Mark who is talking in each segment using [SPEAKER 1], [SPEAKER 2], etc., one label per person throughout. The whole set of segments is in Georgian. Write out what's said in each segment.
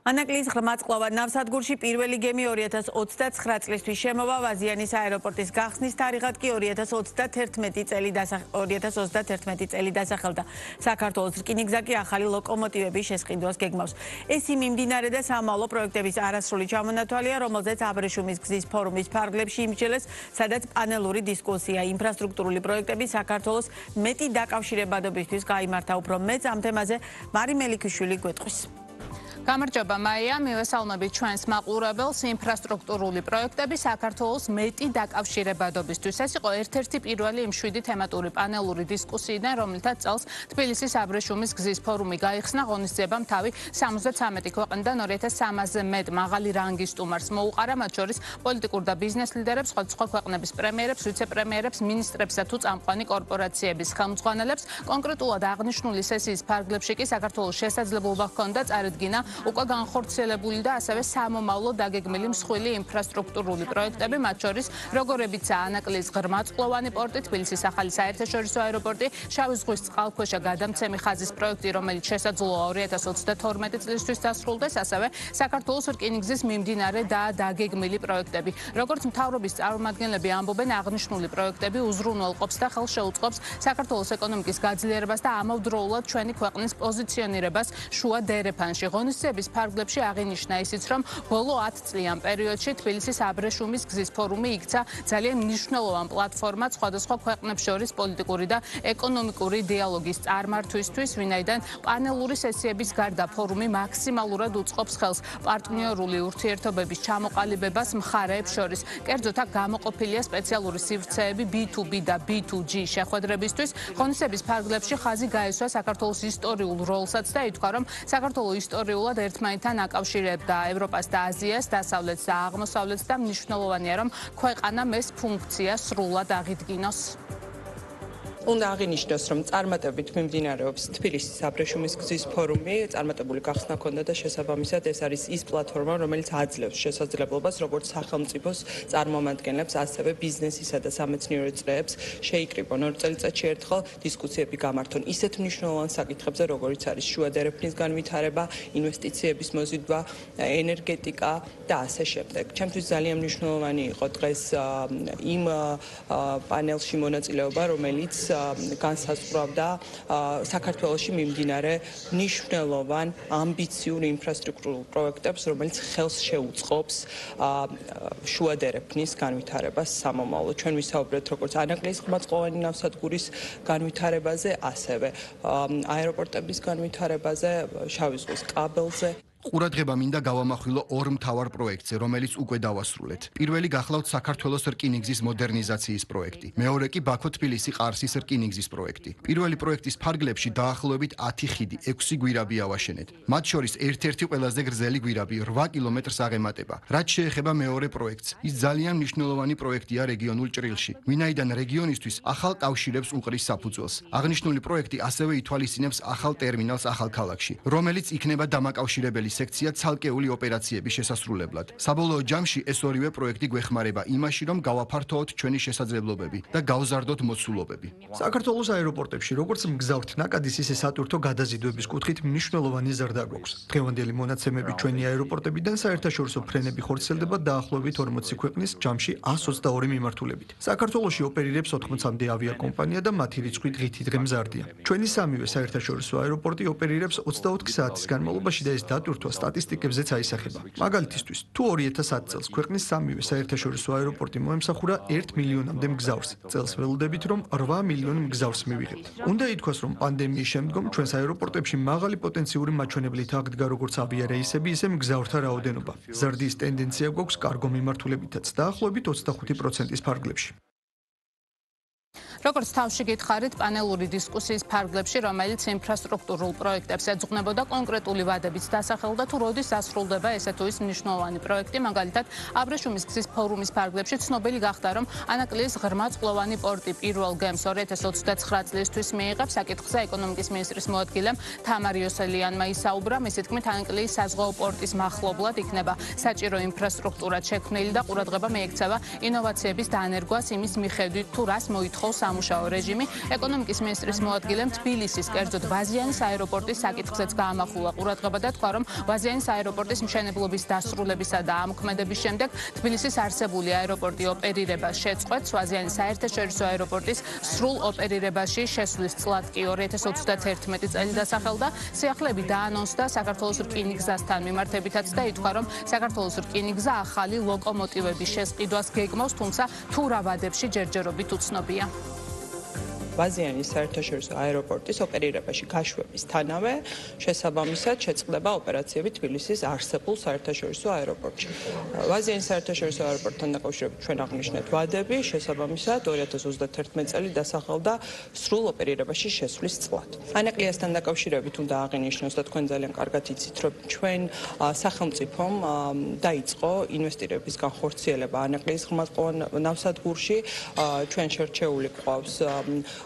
[SPEAKER 1] ანაკლიის ღრმაწყლოვან ნავსადგურში პირველი გემი 2029 წლისთვის შემოვა, ვაზიანის აეროპორტის გახსნის თარიღად კი 2031 წელი დასახელდა. საქართველოს რკინიგზა კი ახალი ლოკომოტივების შესყიდვას გეგმავს. ეს მიმდინარე და სამალო პროექტების არასრული ჩამონათვალია, რომელზეც აბრეშუმის გზის ფორუმის ფარგლებში იმსჯელეს, სადაც პანელური დისკუსია, ინფრასტრუქტურული პროექტები საქართველოს მეტი დაკავშირებადობისთვის გაიმართა. უფრო მეც ამ თემაზე მარი მელიქიშვილი გვეტყვის.
[SPEAKER 2] გამარჯობა მაია, მივესალმებით ჩვენს მაყურებელს. ინფრასტრუქტურული პროექტები საქართველოს მეტი დაკავშირებადობისთვის. ეს იყო ერთ-ერთი პირველი იმ 7 თემატური პანელური დისკუსიიდან, რომელთაც წელს თბილისის აბრეშუმის გზის ფორუმი გაიხსნა. ღონისძიებამ თავი 73 ქვეყნიდან 2300-ზე მეტ მაღალი რანგის სტუმარს მოუყარა, მათ შორის პოლიტიკურ და ბიზნეს ლიდერებს, სხვადასხვა ქვეყნების პრემიერებს, ვიცე-პრემიერებს, მინისტრებსა თუ წამყვანი კორპორაციების ხელმძღვანელებს. კონკრეტულად აღნიშნული სესიის ფარგლებში კი საქართველოს შესაძლებლობა ჰქონდა წარედგინა უკვე განხორციელებული და ასევე სამომავლო დაგეგმილი მსხვილი ინფრასტრუქტურული პროექტები, მათ შორის როგორებიცაა ანაკლიის ღრმაწყლოვანი პორტი, თბილისის ახალი საერთაშორისო აეროპორტი, შავი ზღვის წყალქვეშა გადამცემი ხაზის პროექტი, რომელიც შესაძლოა 2032 წლისთვის დასრულდეს, ასევე საქართველოს რკინიგზის მიმდინარე და დაგეგმილი პროექტები. როგორც მთავრობის წარმომადგენლები ამბობენ, აღნიშნული პროექტები უზრუნველყოფს და ხელს შეუწყობს საქართველოს ეკონომიკის გაძლიერებას და ამავდროულად ჩვენი ქვეყნის პოზიციონირებას შუა დერეფანში. ღონისძიების ფარგლებში აღინიშნა ისიც, რომ ბოლო 10 წლიან პერიოდში თბილისის აბრეშუმის გზის ფორუმი იქცა ძალიან მნიშვნელოვან პლატფორმად სხვადასხვა ქვეყნებს შორის პოლიტიკური და ეკონომიკური დიალოგის წარმართვისთვის, ვინაიდან პანელური სესიების გარდა ფორუმი მაქსიმალურად უწყობს ხელს პარტნიორული ურთიერთობების ჩამოყალიბებას მხარეებს შორის. კერძოდ აქ გამოყოფილია სპეციალური სივრცეები B2B და B2G შეხვედრებისთვის. ღონისძიების ფარგლებში ხაზი გაესვა საქართველოს ისტორიულ როლსაც და ითქვა, რომ საქართველოს ისტორიულად ერთმანეთთან აკავშირებდა ევროპას და აზიას, დასავლეთს და აღმოსავლეთს და მნიშვნელოვანია, რომ ქვეყანამ ეს ფუნქცია სრულად აღიდგინოს.
[SPEAKER 3] უნდა აღინიშნოს, რომ წარმატებით მიმდინარეობს თბილისის აბრეშუმის გზის ფორუმი, წარმატებული გახსნა ჰქონდა და შესაბამისად ეს არის ის პლატფორმა, რომელიც აძლევს შესაძლებლობას როგორც სახელმწიფოს წარმომადგენლებს, ასევე ბიზნესისა და სამეცნიერო წრეებს შეიკრიბონ. 2 წელიწადში ერთხელ დისკუსიები გამართონ ისეთ მნიშვნელოვან საკითხებზე, როგორიც არის შუა დერეფნის განვითარება, ინვესტიციების მოზიდვა, ენერგეტიკა და ასე შემდეგ. ჩემთვის ძალიან მნიშვნელოვანი იყო დღეს იმ პანელში მონაწილეობა, რომელიც განსაზღვრავდა საქართველოში მიმდინარე მნიშვნელოვან ამბიციურ ინფრასტრუქტურულ პროექტებს, რომელიც ხელს შეუწყობს შუა დერეფნის განვითარებას სამომავლოდ. ჩვენ ვისაუბრეთ როგორც ანაკლიის ღრმაწყლოვანი ნავსადგურის განვითარებაზე, ასევე აეროპორტების განვითარებაზე, შავი ზღვის კაბელზე.
[SPEAKER 4] ყურადღება მინდა გავამახვილო ორ მთავარ პროექტზე, რომელიც უკვე დავასრულეთ. პირველი გახლავთ საქართველოს რკინიგზის მოდერნიზაციის პროექტი. მეორე კი ბაქო-თბილისი-ყარსის რკინიგზის პროექტი. პირველი პროექტის ფარგლებში დაახლოებით 10 ხიდი, 6 გვირაბი ავაშენეთ. მათ შორის ერთ-ერთი ყველაზე გრძელი გვირაბი 8 კილომეტრს აღემატება. რაც შეეხება მეორე პროექტს, ის ძალიან მნიშვნელოვანი პროექტია რეგიონულ ჭრილში, ვინაიდან რეგიონისთვის ახალ კავშირებს უყრის საფუძველს. აღნიშნული პროექტი ასევე ითვალისწინებს ახალ ტერმინალს ახალქალაქში, რომელიც იქნება დამაკავშირებელი სექცია ცალკეული ოპერაციების შესასრულებლად. საბოლოო ჯამში ეს ორივე პროექტი გვეხმარება იმაში, რომ გავაფართოოთ ჩვენი შესაძლებლობები და გავზარდოთ მოცულობები.
[SPEAKER 5] საქართველოს აეროპორტებში, როგორც მგზავრთ ნაკადის, ისე სატვირთო გადაზიდვების კუთხით მნიშვნელოვანი ზრდა გვაქვს. დღევანდელი მონაცემები ჩვენი აეროპორტებიდან საერთაშორისო ფრენები ხორციელდება დაახლოებით 40 ქვეყნის ჯამში 122 მიმართულებით. საქართველოში ოპერირებს 80-მდე ავიაკომპანია და მათი რიცხვი დღითი დღე მზარდია. ჩვენი სამივე საერთაშორისო აეროპორტი ოპერირებს 24 საათის განმავლობაში და ეს დატვირთვა სტატისტიკებზეც აისახება. მაგალითისთვის, თუ 2010 წელს ქვეყნის სამივე საერთაშორისო აეროპორტი მოემსახურა 1 მილიონამდე მგზავრს, წელს ველოდებით, რომ 8 მილიონი მგზავრს მივიღებთ. უნდა ითქვას, რომ პანდემიის შემდგომ ჩვენს აეროპორტებში მაღალი პოტენციური მაჩვენებლით აღდგა როგორც ავიარეისები, ისე მგზავრთა რაოდენობა. ზრდის ტენდენცია გვაქვს კარგო მიმართულებითაც, დაახლოებით 25%-ის ფარგლებში.
[SPEAKER 2] როგორც თავში გითხარით, პანელური დისკუსიის ფარგლებში, რომელიც ინფრასტრუქტურულ პროექტებს ეძღვნებოდა, კონკრეტული ვადებით დასახელდა, თუ როდის დასრულდება ესე თუ ის მნიშვნელოვანი პროექტი. მაგალითად, აბრეშუმის გზის ფორუმის ფარგლებში ცნობილი გახდა, რომ ანაკლიის ღრმაწყლოვანი პორტი პირველ გემს 2029 წლისთვის მიიღებს. საკითხზე ეკონომიკის მინისტრის მოადგილემ თამარ იოსელიანმა ისაუბრა. მისი თქმით, ანაკლიის საზღვაო პორტის მახლობლად იქნება საჭირო ინფრასტრუქტურა შექმნილი და ყურადღება მიექცევა ინოვაციების დანერგვას იმის მიხედვით, თუ რას მოითხოვს სამუშაო რეჟიმი. ეკონომიკის მინისტრის მოადგილემ თბილისის, კერძოდ ვაზიანის აეროპორტის საკითხზეც გაამახვილა ყურადღება და თქვა, რომ ვაზიანის აეროპორტის მშენებლობის დასრულებისა და ამოქმედების შემდეგ თბილისის არსებული აეროპორტი ოპერირებას შეწყვეტს. ვაზიანის საერთაშორისო აეროპორტის სრულ ოპერირებაში შესვლის წლად კი 2031 წელი დასახელდა. სიახლეები დაანონსდა საქართველოს რკინიგზასთან მიმართებითაც და ითქვა, რომ საქართველოს რკინიგზა ახალი ლოკომოტივების შესყიდვას გეგმავს, თუმცა თუ რა ვადებში ჯერჯერობით უცნობია.
[SPEAKER 3] ვაზიანის საერთაშორისო აეროპორტის ოპერირებაში გაშვებისთანავე შესაბამისად შეწყდება ოპერაციები თბილისის არსებულ საერთაშორისო აეროპორტში. ვაზიანის საერთაშორისო აეროპორტთან დაკავშირებით ჩვენ აღნიშნეთ ვადები, შესაბამისად 2031 წელი დასახელდა სრულ ოპერირებაში შესვლის წლად. ანეყლიასთან დაკავშირებით უნდა აღინიშნოს და თქვენ ძალიან კარგად იცით, რომ ჩვენ სახელმწიფომ დაიწყო ინვესტირების განხორციელება ანეყლიის ღრმაწყლოვან ნავსადგურში. ჩვენ შერჩეული გვყავს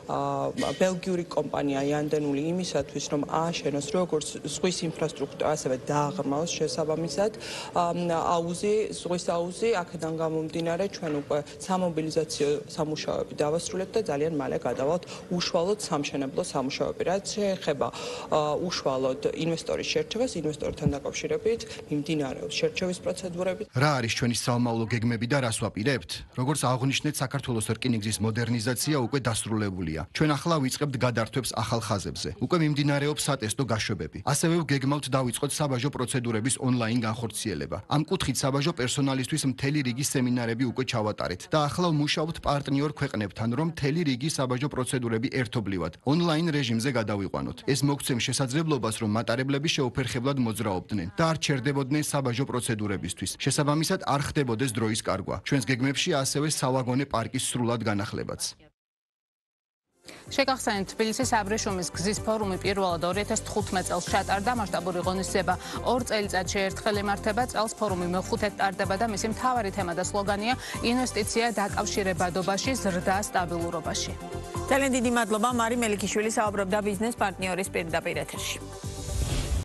[SPEAKER 3] ბელგიური კომპანია იანდენული იმისათვის, რომ ააშენოს როგორც ზღვის ინფრასტრუქტურა, ასევე დააღრმავოს შესაბამისად აუზი, ზღვის აუზი, აქედან გამომდინარე ჩვენ უკვე სამობილიზაციო სამუშაოები დავასრულებთ და ძალიან მალე გადავალთ უშუალოდ სამშენებლო სამუშაოები. რაც შეეხება უშუალოდ ინვესტორის შერჩევას, ინვესტორთან დაკავშირებით მიმდინარეობს შერჩევის პროცედურები.
[SPEAKER 4] რა არის ჩვენი საომავლო გეგმები და რას ვაპირებთ? როგორც აღნიშნეთ, საქართველოს რკინიგზის მოდერნიზაცია უკვე დასრულებულია. ჩვენ ახლა ვიწყებთ გადართვებს ახალ ხაზებზე. უკვე მიმდინარეობს სატესტო გაშვებები. ასევე ვგეგმავთ დავიწყოთ საბაჟო პროცედურების ონლაინ განხორციელება. ამ კუთხით საბაჟო პერსონალისთვის მთელი რიგი სემინარები უკვე ჩავატარეთ და ახლა ვმუშაობთ პარტნიორ ქვეყნებთან, რომ მთელი რიგი საბაჟო პროცედურები ერთობლივად ონლაინ რეჟიმზე გადავიყვანოთ. ეს მოგცემს შესაძლებლობას, რომ მატარებლები შეუფერხებლად მოძრაობდნენ და არ ჩერდებოდნენ საბაჟო პროცედურებისთვის. შესაბამისად არ ხდებოდეს დროის კარგვა. ჩვენს გეგმებში ასევე სავაგონე პარკის სრულად განახლებაც.
[SPEAKER 2] შეგახსენებთ, თბილისის აბრეშუმის გზის ფორუმი პირველად 2015 წელს ჩატარდა. მასშტაბური ღონისძიება 2 წელიწადში ერთხელ იმართება. წელს ფორუმი მეხუთედ ტარდება და მისი მთავარი თემა და სლოგანია ინვესტიცია დაკავშირებადობაში, ზრდა სტაბილურობაში.
[SPEAKER 1] ძალიან დიდი მადლობა მარი მელიქიშვილი საუბრობდა ბიზნეს პარტნიორის პირდაპირ ეთერში.